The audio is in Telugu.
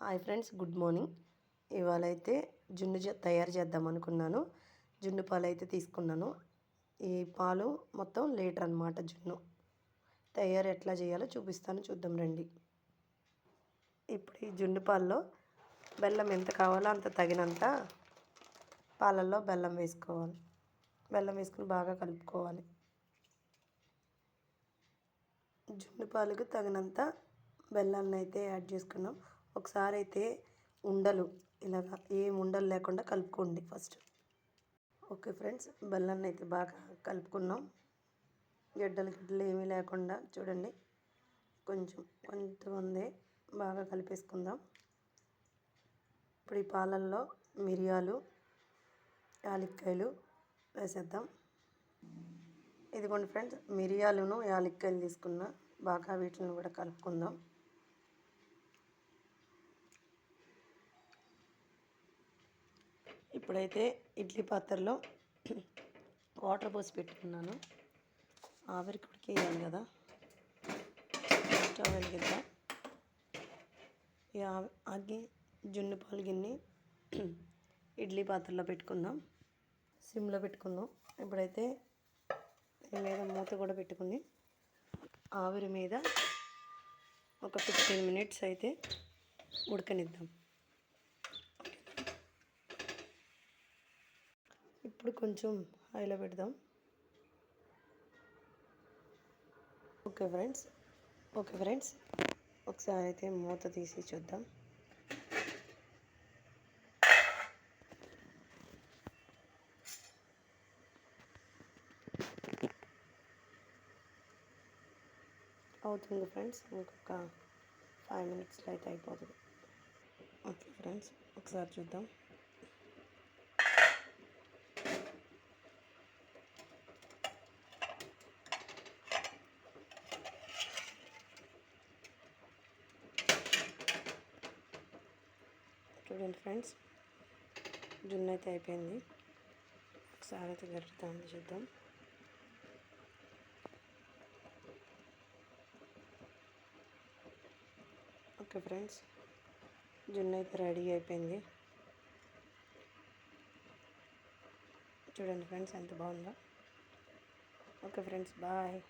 Hi friends, good morning. ఇవాళ అయితే జున్ను తయారు చేద్దాం అనుకున్నాను. జున్ను పాలు అయితే తీసుకున్నాను. ఈ పాలు మొత్తం లీటర్ అన్నమాట. జున్ను తయారు ఎట్లా చేయాలో చూపిస్తాను, చూద్దాం రండి. ఇప్పుడు ఈ జున్ను పాలలో బెల్లం ఎంత కావాలో అంత తగినంత పాలల్లో బెల్లం వేసుకోవాలి. బెల్లం వేసుకుని బాగా కలుపుకోవాలి. జున్ను పాలకు తగినంత బెల్లాన్ని అయితే యాడ్ చేసుకున్నాం. ఒకసారి అయితే ఉండలు ఇలాగా ఏం ఉండలు లేకుండా కలుపుకోండి ఫస్ట్. ఓకే ఫ్రెండ్స్, బెల్లాన్ని అయితే బాగా కలుపుకున్నాం. గిడ్డలు ఏమీ లేకుండా చూడండి, కొంచెం ఉంది. బాగా కలిపేసుకుందాం. ఇప్పుడు ఈ పాలల్లో మిరియాలు, యాలక్కాయలు వేసేద్దాం. ఇదిగోండి ఫ్రెండ్స్, మిరియాలను యాలక్కాయలు తీసుకున్న. బాగా వీటిని కూడా కలుపుకుందాం. ఇప్పుడైతే ఇడ్లీ పాత్రలో వాటర్ పోసి పెట్టుకున్నాను. ఆవిరికి ఉడికేయాలి కదా. స్టవ్ వెలిగిద్దాం. ఆగి జున్ను పాలు గిన్నె ఇడ్లీ పాత్రలో పెట్టుకుందాం. సిమ్లో పెట్టుకుందాం. ఇప్పుడైతే దీని మీద మూత కూడా పెట్టుకుని ఆవిరి మీద ఒక 15 మినిట్స్ అయితే ఉడకనిద్దాం. ఇప్పుడు కొంచెం హైలో పెడదాం. ఓకే ఫ్రెండ్స్, ఒకసారి అయితే మూత తీసి చూద్దాం. అవుతుంది ఫ్రెండ్స్, ఇంకొక 5 మినిట్స్లో అయితే అయిపోతుంది. ఓకే ఫ్రెండ్స్, ఒకసారి చూద్దాం. చూడండి ఫ్రెండ్స్, జున్ను అయితే అయిపోయింది. ఒకసారి అయితే గడుపుతాము, చూద్దాం. ఓకే ఫ్రెండ్స్, జున్ను అయితే రెడీ అయిపోయింది. చూడండి ఫ్రెండ్స్, ఎంత బాగుందో. Okay friends, bye.